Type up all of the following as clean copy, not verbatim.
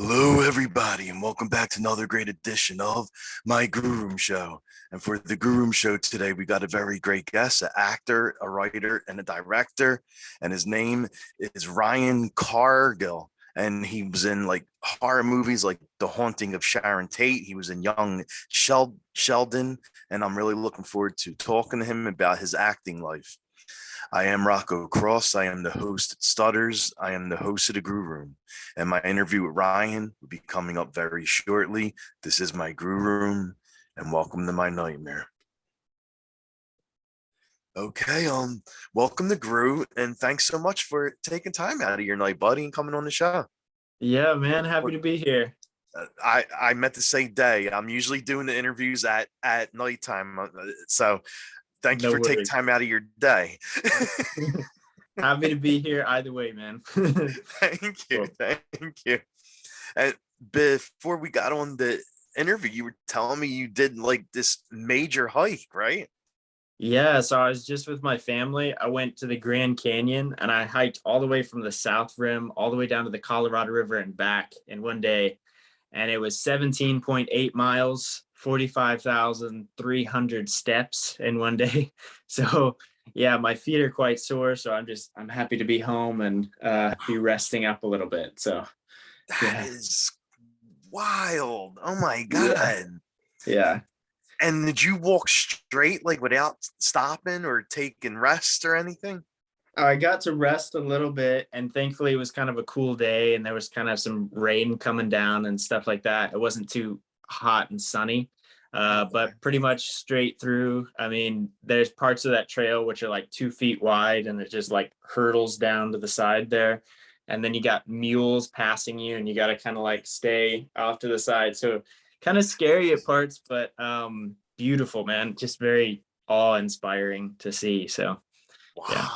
Hello, everybody, and welcome back to another great edition of my Grue Rume Show. And for the Grue Rume Show today, we got a very great guest, an actor, a writer, and a director. And his name is Ryan Cargill. And he was in like horror movies like The Haunting of Sharon Tate. He was in Young Sheldon. And I'm really looking forward to talking to him about his acting life. I am Rocco Cross. I am the host at Stutters. I am the host of the Grue Room. And my interview with Ryan will be coming up very shortly. This is my Grue Room, and welcome to my nightmare. Okay, welcome to Grue, and thanks so much for taking time out of your night, buddy, and coming on the show. Yeah, man, happy to be here. I meant to say day. I'm usually doing the interviews at nighttime, so thank you for taking time out of your day. Happy to be here either way, man. Thank you. Thank you. And before we got on the interview, you were telling me you did like this major hike, right? Yeah, so I was just with my family. I went to the Grand Canyon and I hiked all the way from the South Rim all the way down to the Colorado River and back in one day. And it was 17.8 miles, 45,300 steps in one day. So yeah, my feet are quite sore. So I'm happy to be home and be resting up a little bit. So that is wild. Oh my God. Yeah. And did you walk straight, like without stopping or taking rest or anything? I got to rest a little bit, and thankfully it was kind of a cool day and there was kind of some rain coming down and stuff like that. It wasn't too hot and sunny, but pretty much straight through. I mean, there's parts of that trail which are like 2 feet wide and there's just like hurdles down to the side there. And then you got mules passing you and you got to kind of like stay off to the side. So kind of scary at parts, but beautiful, man. Just very awe-inspiring to see. So wow. Yeah.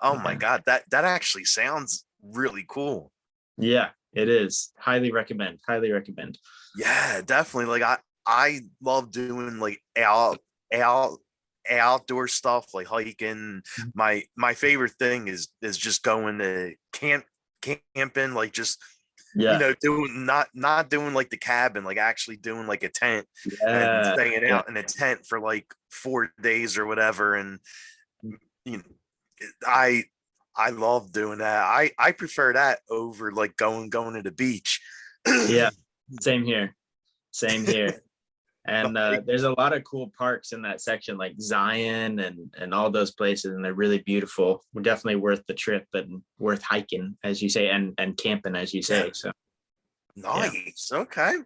Oh my God, that actually sounds really cool. Yeah, it is. Highly recommend. Highly recommend. Yeah, definitely. Like I love doing like outdoor stuff like hiking. My favorite thing is just going to camping, like just doing not doing like the cabin, like actually doing like a tent and staying out in a tent for like 4 days or whatever. And you know, I love doing that. I prefer that over like going to the beach. Yeah, same here. Same here. And there's a lot of cool parks in that section, like Zion and all those places, and they're really beautiful. We're definitely worth the trip and worth hiking, as you say, and camping, as you say. So nice. Yeah. Okay.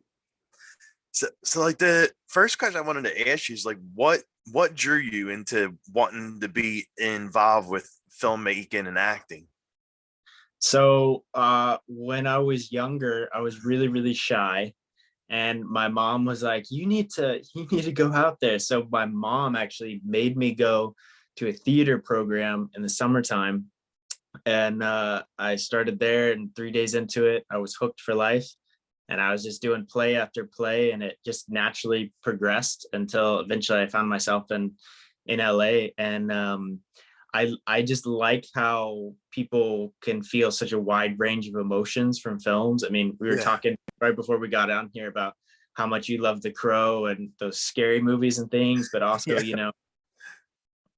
So like the first question I wanted to ask you is like what drew you into wanting to be involved with filmmaking and acting? So when I was younger, I was really, really shy. And my mom was like, you need to go out there. So my mom actually made me go to a theater program in the summertime. And I started there, and 3 days into it, I was hooked for life. And I was just doing play after play, and it just naturally progressed until eventually I found myself in LA. And I just like how people can feel such a wide range of emotions from films. I mean, we were talking right before we got on here about how much you love The Crow and those scary movies and things, but also,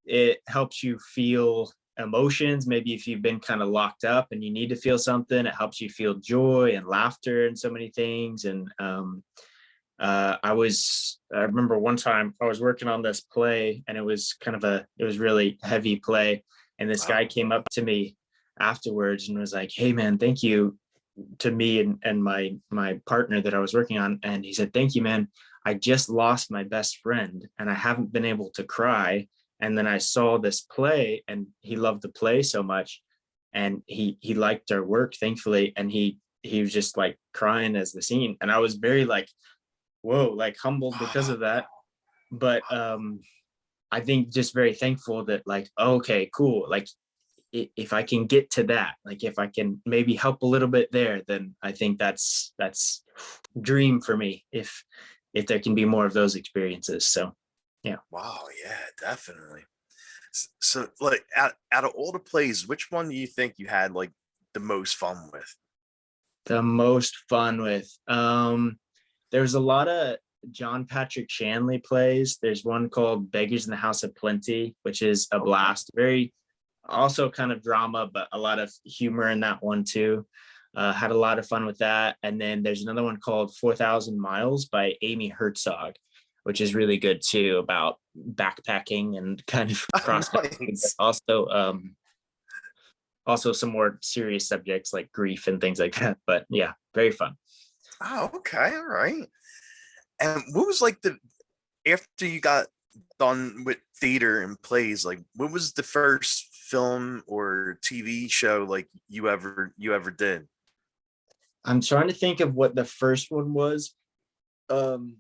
it helps you feel emotions. Maybe if you've been kind of locked up and you need to feel something, it helps you feel joy and laughter and so many things. And I remember one time I was working on this play, and it was really heavy play. And this guy came up to me afterwards and was like, hey man, thank you, to me and my partner that I was working on. And he said, thank you, man. I just lost my best friend and I haven't been able to cry. And then I saw this play, and he loved the play so much, and he liked our work, thankfully. And he was just like crying as the scene. And I was very like, whoa, like humbled because of that. But I think just very thankful that like, okay, cool. Like if I can get to that, like if I can maybe help a little bit there, then I think that's dream for me, if there can be more of those experiences. So yeah. Wow, yeah, definitely. So like out of all the plays, which one do you think you had like the most fun with? The most fun with. There's a lot of John Patrick Shanley plays. There's one called Beggars in the House of Plenty, which is a blast. Very also kind of drama, but a lot of humor in that one too. Had a lot of fun with that. And then there's another one called 4,000 Miles by Amy Herzog, which is really good too, about backpacking and kind of cross-country, Nice. but also some more serious subjects like grief and things like that. But yeah, very fun. Oh, okay, all right. And what was like the after you got done with theater and plays, like what was the first film or TV show like you ever did? I'm trying to think of what the first one was. Um,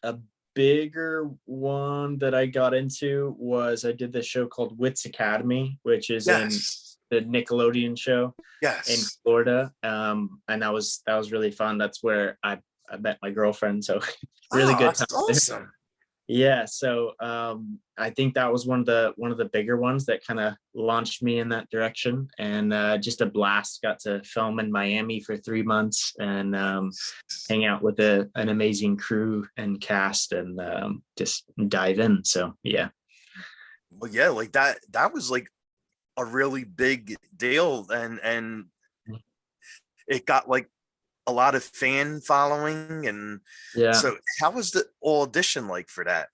a bigger one that I got into was I did this show called Wits Academy, which is in Yes. the Nickelodeon show in Yes. Florida. And that was really fun. That's where I met my girlfriend. So really Oh, good time that's there. awesome. Yeah, so I think that was one of the bigger ones that kind of launched me in that direction, and just a blast. Got to film in Miami for 3 months and hang out with an amazing crew and cast, and just dive in. So yeah. Well, yeah, like that was like a really big deal, and it got like a lot of fan following. And Yeah. so how was the audition like for that?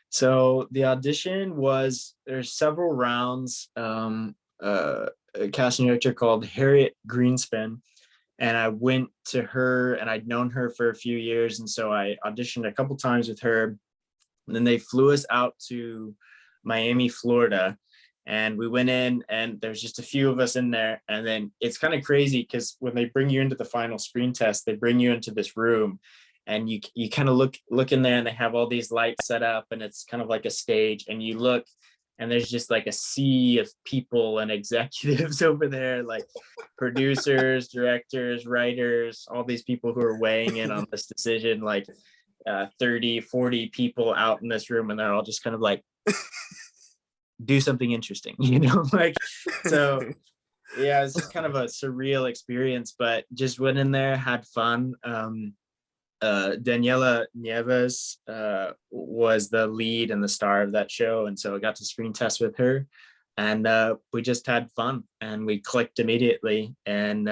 So the audition was, there's several rounds. A casting director called Harriet Greenspan, and I went to her, and I'd known her for a few years, and so I auditioned a couple times with her. And then they flew us out to Miami, Florida, and we went in, and there's just a few of us in there. And then it's kind of crazy because when they bring you into the final screen test, they bring you into this room, and you kind of look in there, and they have all these lights set up, and it's kind of like a stage, and you look, and there's just like a sea of people and executives over there, like producers, directors, writers, all these people who are weighing in on this decision, like 30, 40 people out in this room, and they're all just kind of like, do something interesting, like, so yeah, it's just kind of a surreal experience, but just went in there, had fun. Daniela Nieves was the lead and the star of that show, and so I got to screen test with her, and we just had fun, and we clicked immediately, and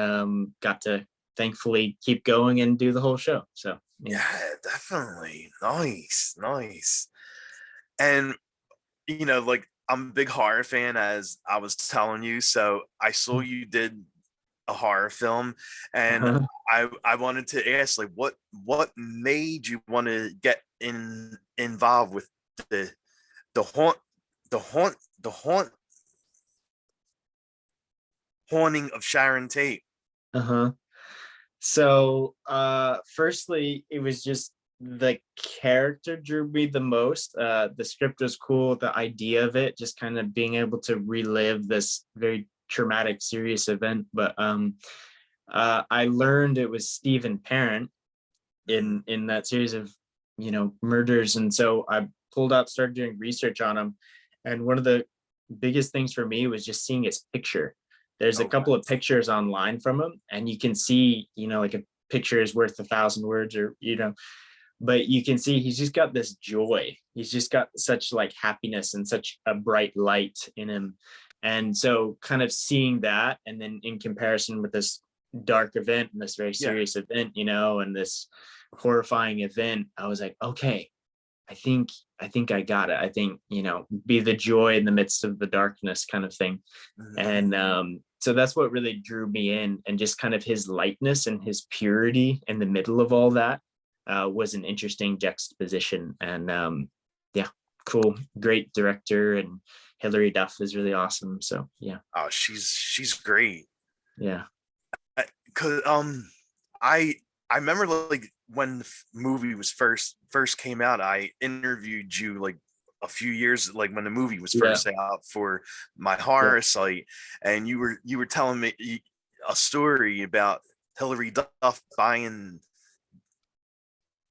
got to thankfully keep going and do the whole show. So yeah. Yeah, definitely. Nice, nice. And like I'm a big horror fan, as I was telling you. So I saw you did a horror film, and Uh-huh. I wanted to ask, like, what made you want to get involved with the the haunt the haunting of Sharon Tate? Uh-huh. So firstly, it was just the character drew me the most. The script was cool, the idea of it, just kind of being able to relive this very traumatic, serious event. But I learned it was Stephen Parent in that series of murders, and so I started doing research on him. And one of the biggest things for me was just seeing his picture. There's a Okay. couple of pictures online from him, and you can see, like a picture is worth 1,000 words, or but you can see he's just got this joy. He's just got such like happiness and such a bright light in him. And so kind of seeing that, and then in comparison with this dark event and this very Yeah. serious event, and this horrifying event, I was like, okay, I think I got it. I think, be the joy in the midst of the darkness kind of thing. Mhm. And so that's what really drew me in, and just kind of his lightness and his purity in the middle of all that was an interesting juxtaposition. And yeah, cool, great director, and Hilary Duff is really awesome. So yeah. Oh, she's great. Yeah. Cause I remember like when the movie was first came out, I interviewed you like a few years, like when the movie was Yeah. first out, for my Yeah. horror site, and you were telling me a story about Hilary Duff buying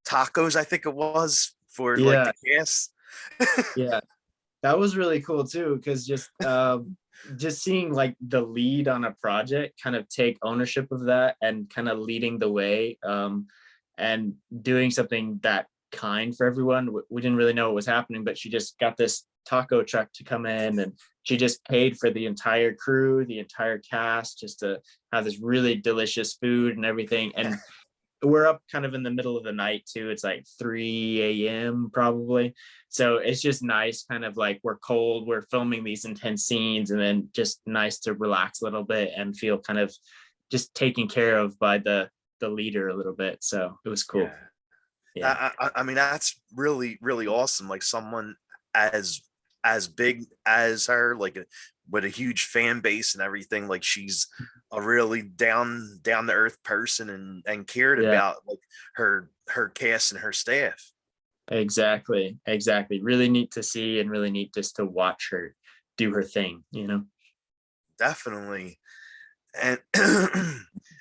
tacos, I think it was, for like Yeah. the cast. Yeah. That was really cool too, because just just seeing like the lead on a project kind of take ownership of that and kind of leading the way, and doing something that kind for everyone. We didn't really know what was happening, but she just got this taco truck to come in, and she just paid for the entire crew, the entire cast, just to have this really delicious food and everything. And we're up kind of in the middle of the night too. It's like 3 a.m. probably. So it's just nice, kind of like we're cold, we're filming these intense scenes, and then just nice to relax a little bit and feel kind of just taken care of by the leader a little bit. So it was cool. Yeah. I mean, that's really, really awesome. Like someone as big as her, like with a huge fan base and everything. Like she's a really down to earth person, and cared Yeah. about like her cast and her staff. Exactly. Really neat to see, and really neat just to watch her do her thing, you know? Definitely. And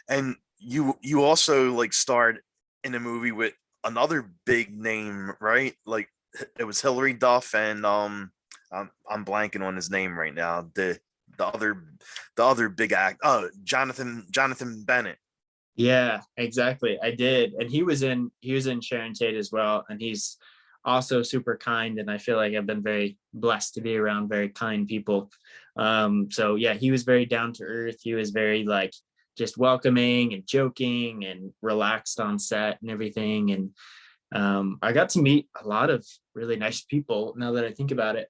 and you also like starred in a movie with another big name, right? Like it was Hillary Duff and I'm blanking on his name right now. The other big act. Oh, Jonathan Bennett. Yeah, exactly. I did. And he was in Sharon Tate as well. And he's also super kind. And I feel like I've been very blessed to be around very kind people. So yeah, he was very down to earth. He was very like just welcoming and joking and relaxed on set and everything. And I got to meet a lot of really nice people now that I think about it.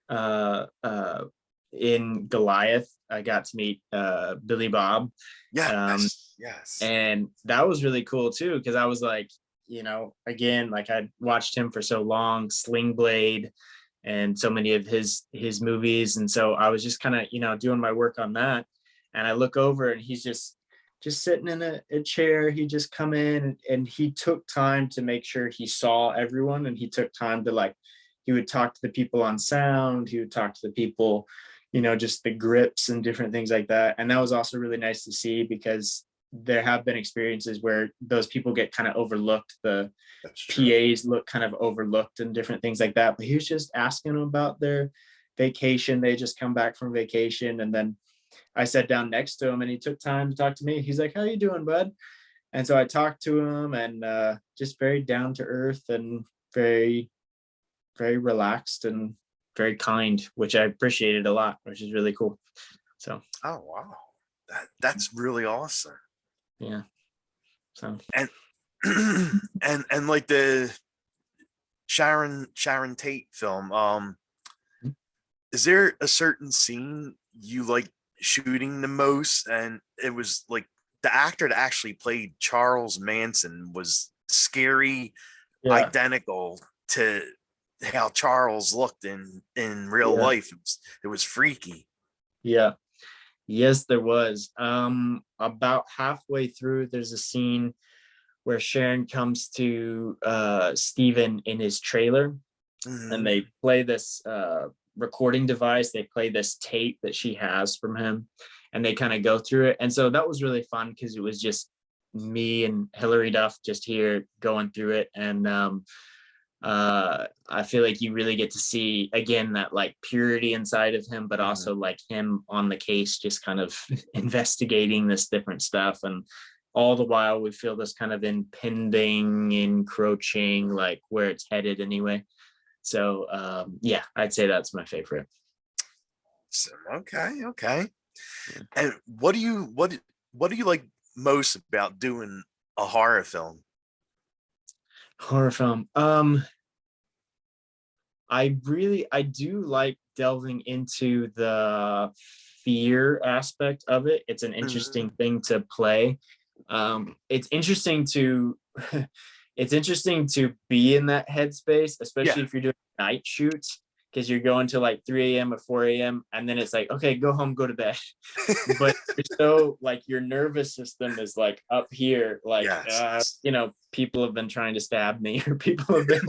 Uh, uh, in Goliath, I got to meet Billy Bob. Yes. And that was really cool too, because I was like, again, like I'd watched him for so long, Sling Blade, and so many of his movies. And so I was just kind of, doing my work on that. And I look over and he's just sitting in a chair. He just come in, and he took time to make sure he saw everyone, and he took time to like, he would talk to the people on sound, he would talk to the people, just the grips and different things like that. And that was also really nice to see, because there have been experiences where those people get kind of overlooked. The PAs look kind of overlooked and different things like that. But he was just asking them about their vacation. They just come back from vacation. And then I sat down next to him, and he took time to talk to me. He's like, "How you doing, bud?" And so I talked to him, and just very down to earth and very, very relaxed and very kind, which I appreciated a lot, which is really cool. So, Oh wow, that's really awesome. yeah. So, And and like the Sharon Tate film, is there a certain scene you like shooting the most? And it was like the actor that actually played Charles Manson was scary, yeah, identical to how Charles looked in real yeah, life. It was freaky. yeah. Yes, there was. About halfway through, there's a scene where Sharon comes to Steven in his trailer, and Mhm. they play this recording device. They play this tape that she has from him, and they kind of go through it. And so that was really fun, because it was just me and Hillary Duff just here going through it. And I feel like you really get to see again that like purity inside of him, but also like him on the case, just kind of investigating this different stuff. And all the while we feel this kind of impending, encroaching, like where it's headed anyway. So yeah, I'd say that's my favorite. So, okay. And what do you like most about doing a horror film? Horror film. I do like delving into the fear aspect of it. It's an interesting Mhm. thing to play. It's interesting to it's interesting to be in that headspace, Yeah. especially if you're doing night shoots, because you're going to like 3 a.m. or 4 a.m. and then it's like, okay, go home, go to bed. But you're so like your nervous system is like up here, like Yes. people have been trying to stab me, or people have been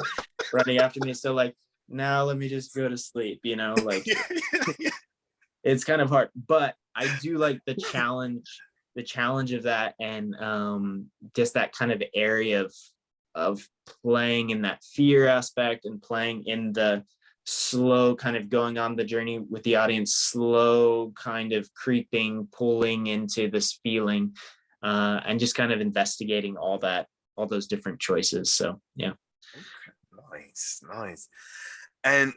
running after me. So like, now let me just go to sleep, like Yeah. it's kind of hard. But I do like the challenge of that, and just that kind of area of playing in that fear aspect, and playing in the slow kind of going on the journey with the audience, slow kind of creeping, pulling into this feeling, and just kind of investigating all those different choices. So yeah. Okay, nice. And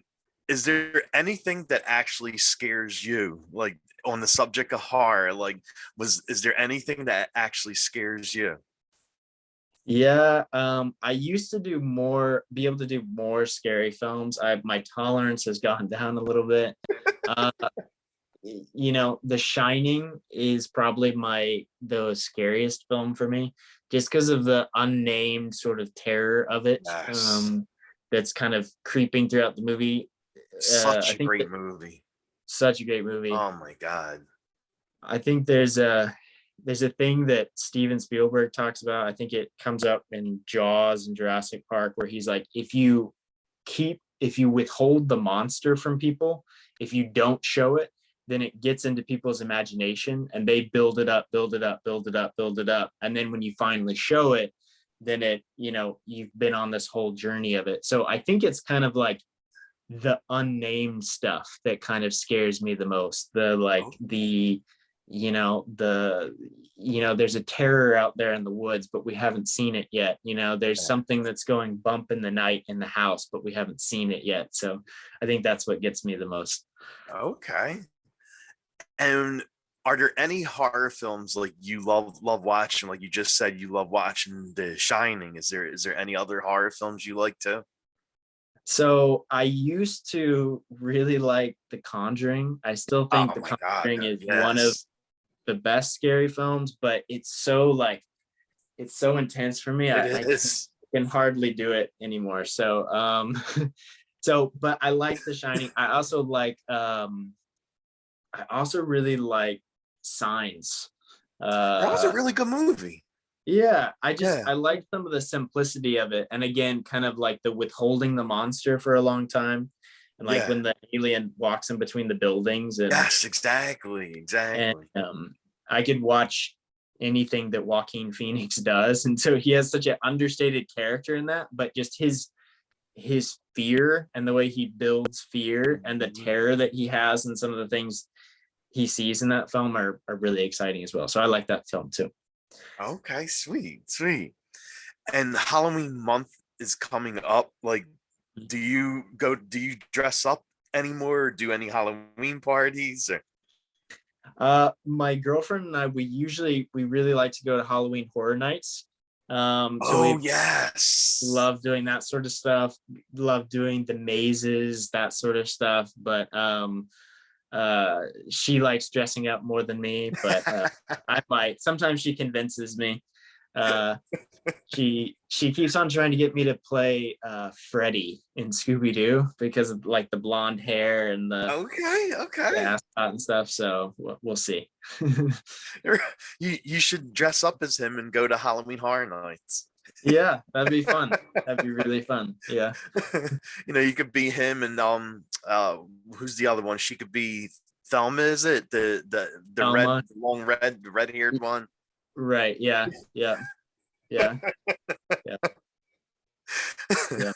is there anything that actually scares you, like on the subject of horror? Like, is there anything that actually scares you? Yeah, I used to be able to do more scary films. My tolerance has gone down a little bit. Uh, The Shining is probably the scariest film for me, just because of the unnamed sort of terror of it. Yes, That's kind of creeping throughout the movie. such I a think great that movie. such a great movie. Oh my God. I think there's a thing that Steven Spielberg talks about. I think it comes up in Jaws and Jurassic Park, where he's like, if you withhold the monster from people, if you don't show it, then it gets into people's imagination and they build it up, build it up, build it up, build it up. And then when you finally show it, then you've been on this whole journey of it. So I think it's kind of like the unnamed stuff that kind of scares me the most. Oh, There's a terror out there in the woods, but we haven't seen it yet. There's yeah. something that's going bump in the night in the house, but we haven't seen it yet. So I think that's what gets me the most. Okay. And are there any horror films like you love watching? Like you just said, you love watching The Shining. Is there any other horror films you like too? So I used to really like The Conjuring. I still think Oh The my God. Conjuring is one of Yes. the best scary films, but it's so intense for me. It I is. can hardly do it anymore. So but I like The Shining. I also really like Signs. That was a Uh really good movie. yeah, Yeah. I like some of the simplicity of it. And again, kind of like the withholding the monster for a long time. And like Yeah. when the alien walks in between the buildings Yes, exactly. and Exactly. I could watch anything that Joaquin Phoenix does. And so he has such an understated character in that, but just his fear and the way he builds fear and the Mhm. terror that he has and some of the things he sees in that film are really exciting as well. So I like that film too. Okay, sweet, sweet. And Halloween month is coming up. Like, do you dress up anymore or do any Halloween parties? Or My girlfriend and I, we really like to go to Halloween horror nights. So oh we yes. love doing that sort of stuff, love doing the mazes, that sort of stuff. But she likes dressing up more than me, but I might. Sometimes she convinces me. Uh, she keeps on trying to get me to play Freddy in Scooby Doo because of like the blonde hair and Okay, the okay. ascot and stuff. So we'll see. You should dress up as him and go to Halloween Horror Nights. Yeah, that'd be fun. That'd be really fun. Yeah. You could be him and who's the other one? She could be Thelma, is it? The Alma. red haired one. Right. Yeah. Yeah. Yeah. Yeah. Yeah.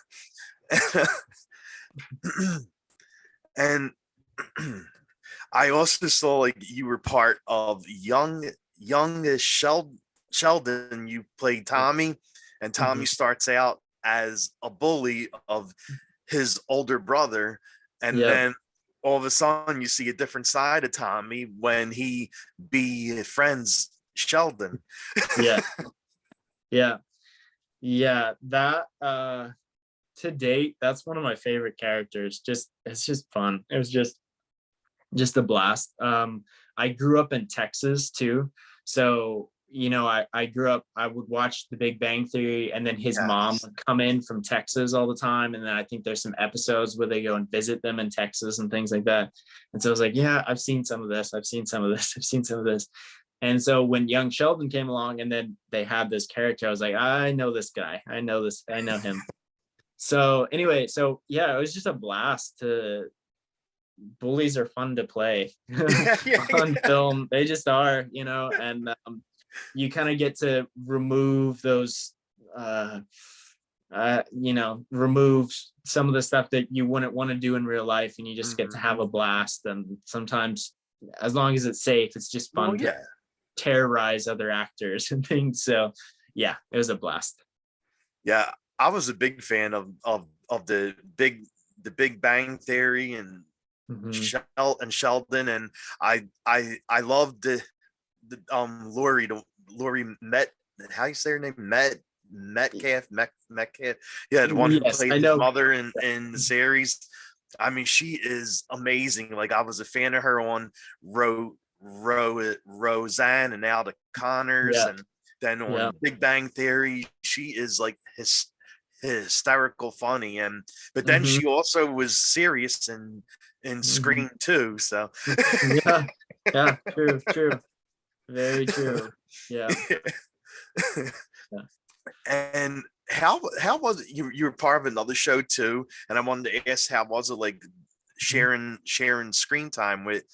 And I also saw like you were part of Sheldon. You played Tommy, and Tommy Mhm. starts out as a bully of his older brother, and Yep. then all of a sudden you see a different side of Tommy when he befriends Sheldon. Yeah. Yeah. Yeah. That to date, that's one of my favorite characters. It's just fun. It was just a blast. I grew up in Texas too. So, I grew up, I would watch The Big Bang Theory, and then his mom Yes. would come in from Texas all the time. And then I think there's some episodes where they go and visit them in Texas and things like that. And so I was like, yeah, I've seen some of this. I've seen some of this. I've seen some of this. And so when Young Sheldon came along and then they had this character, I was like, I know this guy. I know this. I know him. So anyway, so yeah, it was just a blast to bullies are fun to play Yeah, yeah, on yeah. film. They just are, and you kind of get to remove those uh remove some of the stuff that you wouldn't want to do in real life, and you just get to Mhm. have a blast. And sometimes, as long as it's safe, it's just fun Well, to yeah. terrorize other actors and things. So yeah, it was a blast. Yeah, I was a big fan of the Big Bang Theory and Hmm. Sheldon, and I loved the Lori Met, how you say her name, Metcalf, yeah, the one who Yes, played I his know. mother in the series. I mean, she is amazing. Like, I was a fan of her on Roseanne and now the Connors, Yeah, and then yeah. on Big Bang Theory, she is like hysterical funny. And but then Hmm. she also was serious in Hmm. Scream too. So Yeah, yeah. True, true. Very true. Yeah, yeah. and how was it? You were part of another show too, and I wanted to ask, how was it like Mhm. sharing screen time with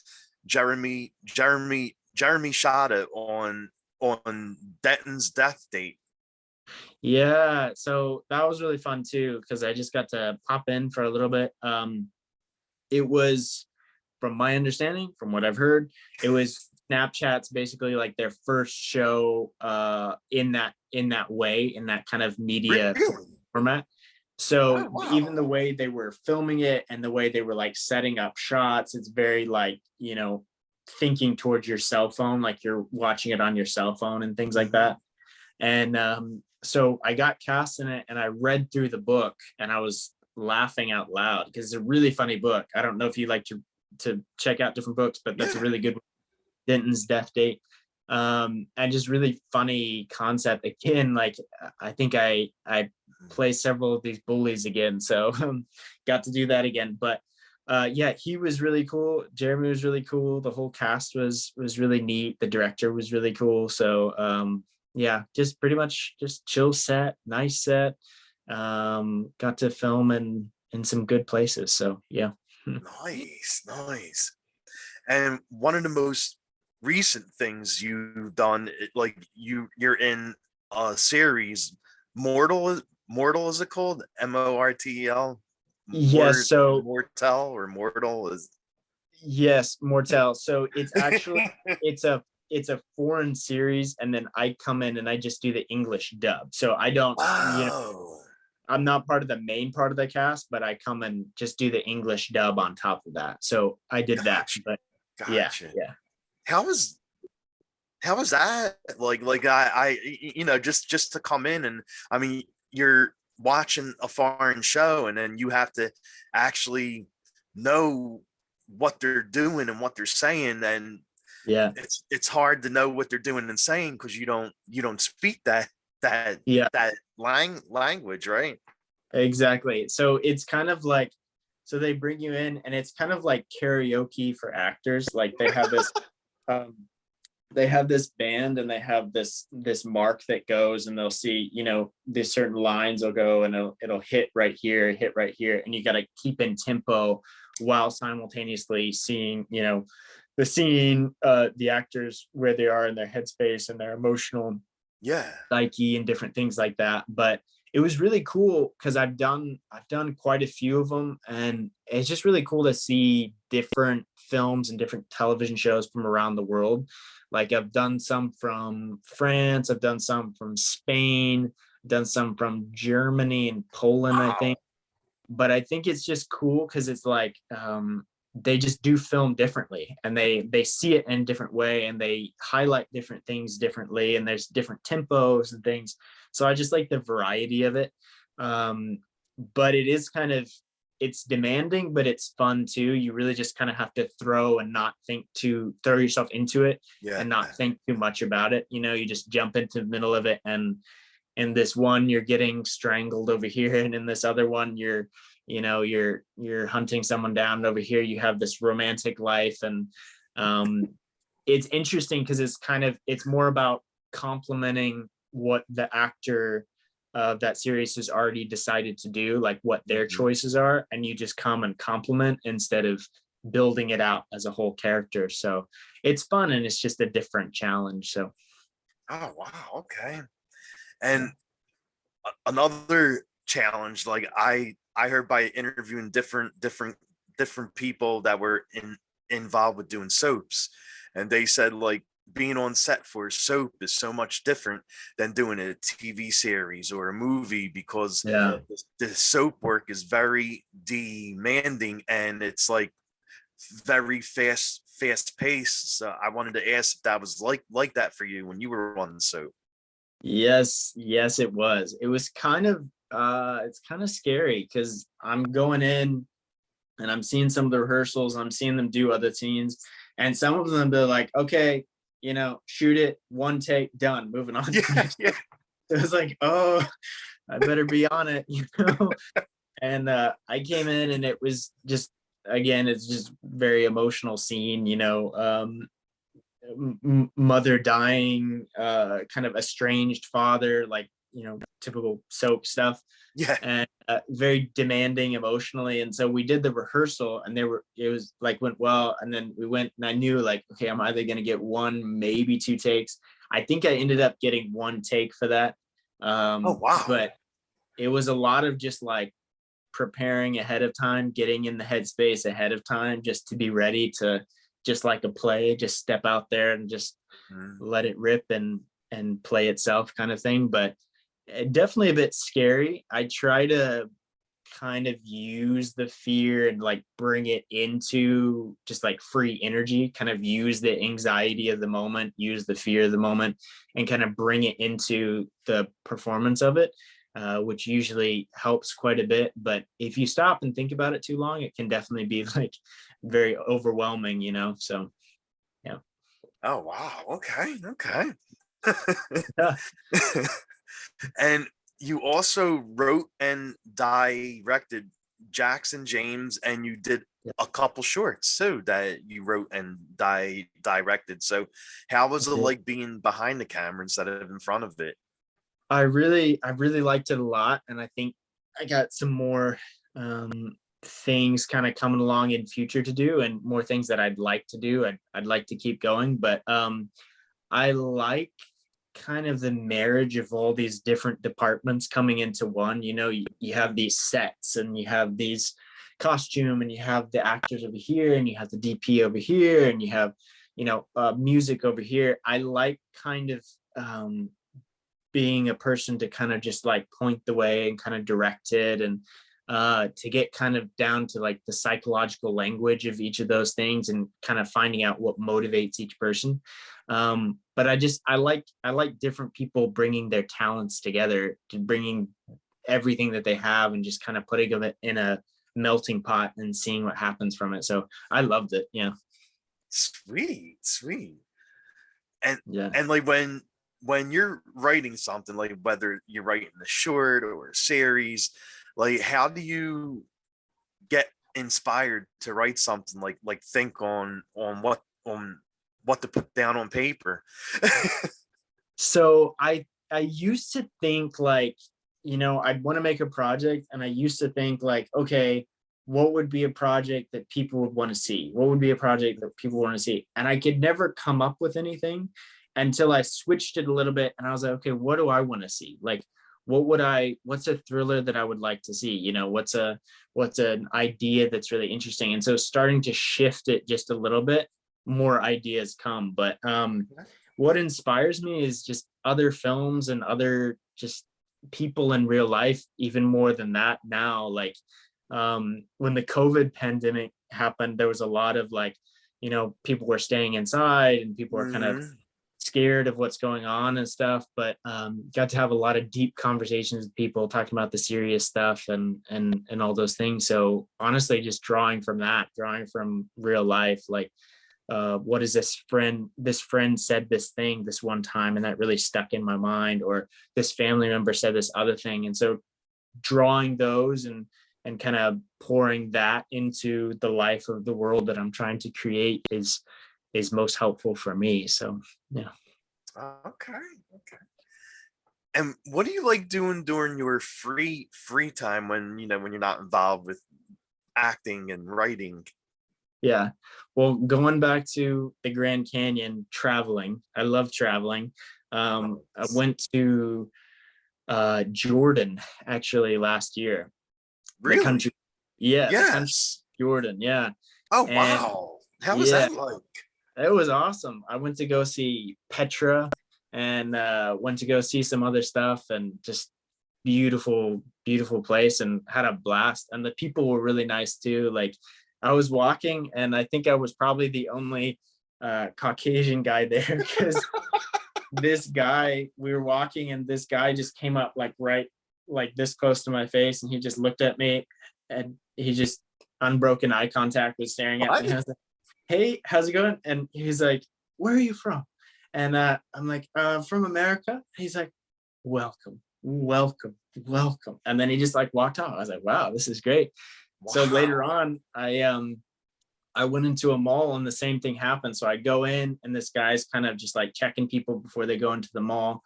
Jeremy Shada on Denton's death date? Yeah, so that was really fun too because I just got to pop in for a little bit. It was, from my understanding, from what I've heard, it was Snapchat's basically like their first show in that way, in that kind of media Really? format. So Oh wow. even the way they were filming it and the way they were like setting up shots, it's very like, thinking towards your cell phone, like you're watching it on your cell phone and things like Mhm. that. And so I got cast in it, and I read through the book, and I was laughing out loud because it's a really funny book. I don't know if you like to check out different books, but that's a Yeah. really good one. Denton's Death Date. And just really funny concept. Again, like I think I play several of these bullies again, so got to do that again. But yeah, he was really cool. Jeremy was really cool. The whole cast was really neat. The director was really cool. So yeah, just pretty much just chill set, nice set. Got to film in some good places. So yeah. Nice, nice. And one of the most recent things you've done, like you're in a series, Mortal is it called? Mortel? Yes. So Mortel or Mortal is. yes, Mortel. So it's actually it's a it's a foreign series, and then I come in and I just do the English dub. So I don't, Oh, I'm not part of the main part of the cast, but I come and just do the English dub on top of that. So I did that. gotcha, But yeah, gotcha. yeah. How was how was that? Just to come in, and I mean, you're watching a foreign show, and then you have to actually know what they're doing and what they're saying, and Yeah. it's hard to know what they're doing and saying because you don't speak that Yeah. that language, right? Exactly. So it's kind of like, so they bring you in and it's kind of like karaoke for actors. Like um they have this band, and they have this mark that goes, and they'll see, these certain lines will go, and it'll hit right here, and you got to keep in tempo while simultaneously seeing, the scene, the actors where they are in their headspace and their emotional Yeah. psyche and different things like that. But it was really cool because I've done quite a few of them, and it's just really cool to see different films and different television shows from around the world. Like I've done some from France, I've done some from Spain, done some from Germany and Poland, I Wow. think. But I think it's just cool because it's like, they just do film differently, and they see it in a different way, and they highlight different things differently, and there's different tempos and things. So I just like the variety of it. um, but it is kind of, it's demanding, but it's fun too. You really just kind of have to throw yourself into it Yeah. and not think too much about it. You just jump into the middle of it, and in this one you're getting strangled over here, and in this other one you're hunting someone down, and over here you have this romantic life. And um it's interesting because it's more about complementing what the actor of that series has already decided to do, like what their Mhm. choices are, and you just come and compliment instead of building it out as a whole character. So it's fun, and it's just a different challenge. So Oh wow. Okay. yeah. And another challenged. Like I heard by interviewing different people that were involved with doing soaps, and they said like being on set for a soap is so much different than doing a TV series or a movie, because Yeah. the soap work is very demanding and it's like very fast paced. So I wanted to ask if that was like that for you when you were on the soap. Yes, yes, it was. It was kind of it's kind of scary because I'm going in and I'm seeing some of the rehearsals, I'm seeing them do other scenes, and some of them they're like, okay, shoot it, one take, done, moving on to the Yeah, next. yeah, It was like, oh, I better be on it. And I came in and it was just, again, it's just very emotional scene, mother dying, kind of estranged father, like, typical soap stuff, yeah. and very demanding emotionally. And so we did the rehearsal and it was like went well. And then we went and I knew like, okay, I'm either going to get one, maybe two takes. I think I ended up getting one take for that. Oh wow. But it was a lot of just like preparing ahead of time, getting in the headspace ahead of time, just to be ready to, just like a play, just step out there and just Mm. let it rip and play itself, kind of thing. But definitely a bit scary. I try to kind of use the fear and like bring it into just like free energy, kind of use the anxiety of the moment, use the fear of the moment, and kind of bring it into the performance of it, which usually helps quite a bit. But if you stop and think about it too long, it can definitely be like very overwhelming, So, yeah. Oh wow. Okay. Okay. Yeah. And you also wrote and directed Jackson James, and you did a couple shorts too that you wrote and directed. So how was it like being behind the camera instead of in front of it? I really liked it a lot, and I think I got some more things kind of coming along in future to do, and more things that I'd like to do. I'd like to keep going, but I like kind of the marriage of all these different departments coming into one. You have these sets and you have these costume and you have the actors over here and you have the DP over here and you have music over here. I like kind of being a person to kind of just like point the way and kind of direct it, and to get kind of down to like the psychological language of each of those things and kind of finding out what motivates each person. But I like different people bringing their talents together, to bringing everything that they have and just kind of putting it in a melting pot and seeing what happens from it. So I loved it. Yeah. Sweet, sweet. And Yeah. like when you're writing something, like whether you're writing a short or a series, like how do you get inspired to write something, like think on what to put down on paper? So I used to think like, I'd want to make a project, and I used to think like, okay, what would be a project that people would want to see? What would be a project that people want to see? And I could never come up with anything until I switched it a little bit, and I was like, okay, what do I want to see? Like, what's a thriller that I would like to see? What's an idea that's really interesting? And so starting to shift it just a little bit, more ideas come. But what inspires me is just other films and other just people in real life, even more than that now. Like when the COVID pandemic happened, there was a lot of like, people were staying inside and people were kind of Mhm. scared of what's going on and stuff, but got to have a lot of deep conversations with people talking about the serious stuff and all those things. So honestly, just drawing from real life, like what is this friend said this thing this one time and that really stuck in my mind, or this family member said this other thing. And so drawing those and kind of pouring that into the life of the world that I'm trying to create is most helpful for me. So yeah. Okay. Okay. And what do you like doing during your free time when when you're not involved with acting and writing? Yeah. Well, going back to the Grand Canyon, traveling. I love traveling. I Nice. went to Jordan, actually, last year. The Really? country, yeah, the country Yes. Jordan, yeah. Oh, And wow. How was yeah, that like? it was awesome. I went to go see Petra and went to go see some other stuff, and just beautiful, beautiful place, and had a blast. And the people were really nice too. Like, I was walking, and I think I was probably the only Caucasian guy there, because this guy, we were walking, and this guy just came up like right like this close to my face, and he just looked at me, and he just unbroken eye contact was staring at me. What? I was like, hey, how's it going? And he's like, where are you from? And I'm like, from America. He's like, welcome, welcome, welcome. And then he just like walked off. I was like, wow, this is great. So later Wow. on, I went into a mall, and the same thing happened. So I go in, and this guy's kind of just like checking people before they go into the mall.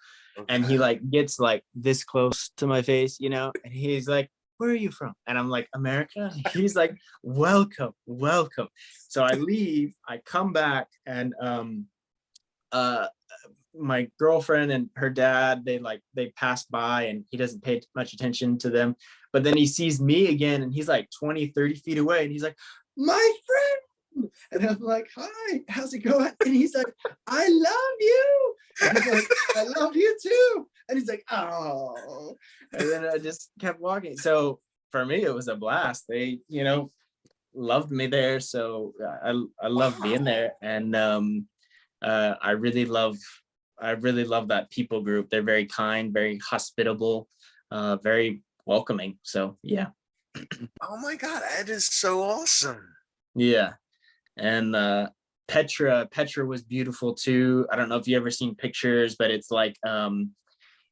And he Okay. like gets like this close to my face, and he's like, where are you from? And I'm like, America. He's like, welcome, welcome. So I leave, I come back, and uh my girlfriend and her dad, they pass by, and he doesn't pay much attention to them. But then he sees me again, and he's like 20-30 feet away, and he's like, my friend. And I'm like, hi, how's it going? And he's like, I love you. And I'm like, I love you too. And he's like, oh. And then I just kept walking. So for me, it was a blast. They, loved me there. So I love being there. And I really love that people group. They're very kind, very hospitable, very welcoming. So yeah. Oh my God, that is so awesome. Yeah. And Petra was beautiful too. I don't know if you ever seen pictures, but it's like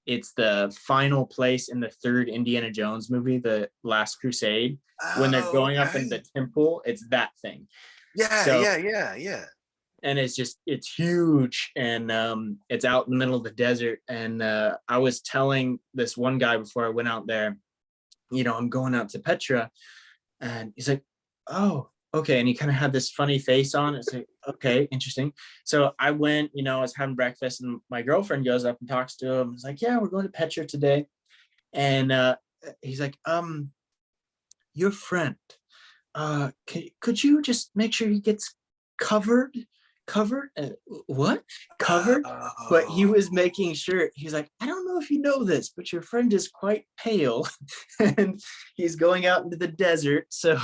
it's the final place in the third Indiana Jones movie, The Last Crusade. When they're Oh, going up in okay. the temple, it's that thing. Yeah, So, yeah, yeah, yeah. and it's huge, and it's out in the middle of the desert. And I was telling this one guy before I went out there, I'm going out to Petra. And he's like, oh, okay. And he kind of had this funny face on. It's like, okay, interesting. So I went, I was having breakfast, and my girlfriend goes up and talks to him. He's like, yeah, we're going to Petra today. And he's like, your friend, could you just make sure he gets covered? Covered? What? Covered? But he Oh, was making sure. He's like, I don't know if you know this, but your friend is quite pale, and he's going out into the desert. So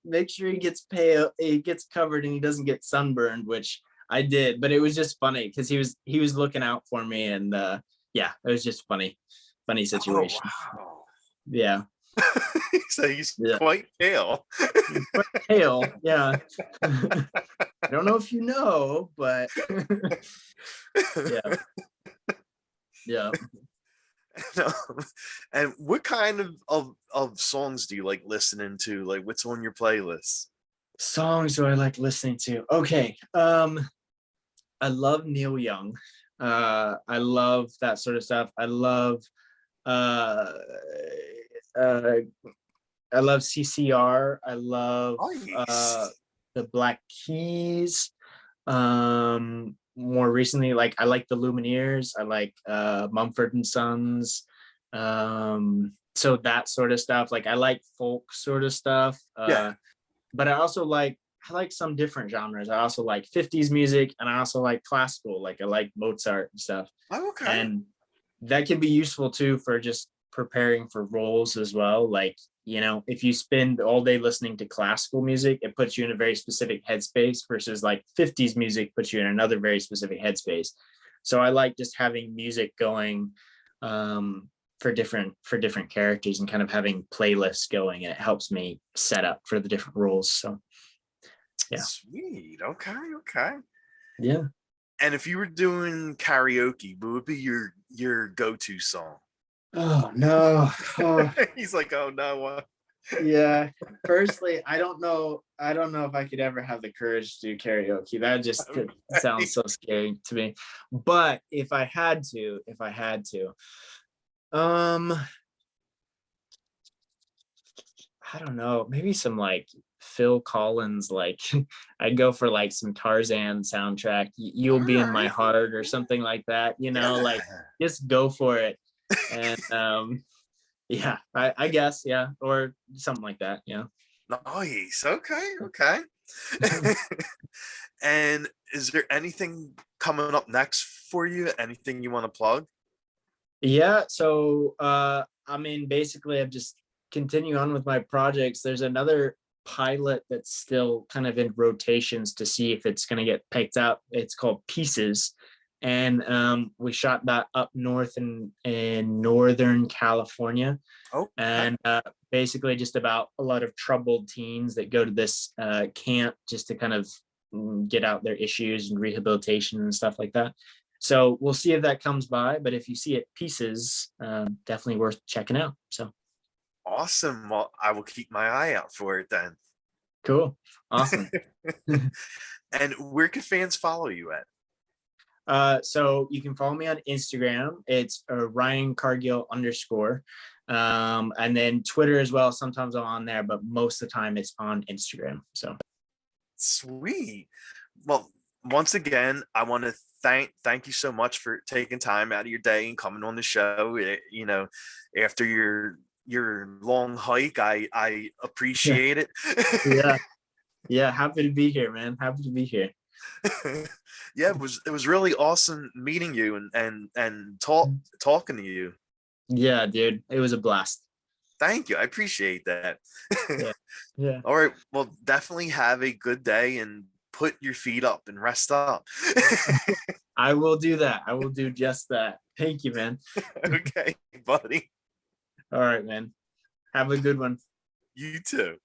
make sure he gets pale, he gets covered, and he doesn't get sunburned, which I did. But it was just funny because he was looking out for me, and yeah, it was just funny oh, situation. wow. Yeah, So he's yeah, quite pale. quite pale. Yeah. I don't know if you know, but yeah, yeah. No. And what kind of songs do you like listening to? Like, what's on your playlist? Songs do I like listening to? Okay. I love Neil Young. I love that sort of stuff. Uh uh I love CCR. I love Nice. the Black Keys. More recently, like I like the Lumineers. I like Mumford and Sons. So that sort of stuff. Like I like folk sort of stuff. Yeah. But I like some different genres. I also like 50s music, and I also like classical. Like I like Mozart and stuff. Oh, okay. And that can be useful too for just preparing for roles as well. Like, if you spend all day listening to classical music, it puts you in a very specific headspace, versus like 50s music puts you in another very specific headspace. So I like just having music going for different characters, and kind of having playlists going, and it helps me set up for the different roles. So yeah. Sweet. Okay. Okay. Yeah. And if you were doing karaoke, what would be your go-to song? Oh no. Oh, He's like, oh no. yeah. Firstly, I don't know if I could ever have the courage to do karaoke. That just Okay. sounds so scary to me. But if I had to, um, I don't know, maybe some like Phil Collins, like I'd go for like some Tarzan soundtrack, All You'll Be in My right. Heart or something like that, Yeah. like just go for it. And yeah, I guess, yeah, or something like that. Yeah. Nice. Okay. Okay. And is there anything coming up next for you? Anything you want to plug? Yeah. So I mean, basically I've just continue on with my projects. There's another pilot that's still kind of in rotations to see if it's gonna get picked up. It's called Pieces. And we shot that up north in Northern California. Oh, And basically just about a lot of troubled teens that go to this camp just to kind of get out their issues and rehabilitation and stuff like that. So we'll see if that comes by, but if you see it Pieces, definitely worth checking out. So awesome. Well, I will keep my eye out for it then. cool. Awesome. And where can fans follow you at? So you can follow me on Instagram. It's Ryan Cargill _. And then Twitter as well. Sometimes I'm on there, but most of the time it's on Instagram. So Sweet. Well, once again, I want to thank you so much for taking time out of your day and coming on the show. You know, after your long hike, I appreciate it. yeah, yeah. Happy to be here, man. Happy to be here. Yeah, it was really awesome meeting you and talking to you. Yeah, dude, it was a blast. Thank you. I appreciate that. Yeah, yeah. All right. Well, definitely have a good day and put your feet up and rest up. I will do that. I will do just that. Thank you, man. Okay, buddy. All right, man. Have a good one. You too.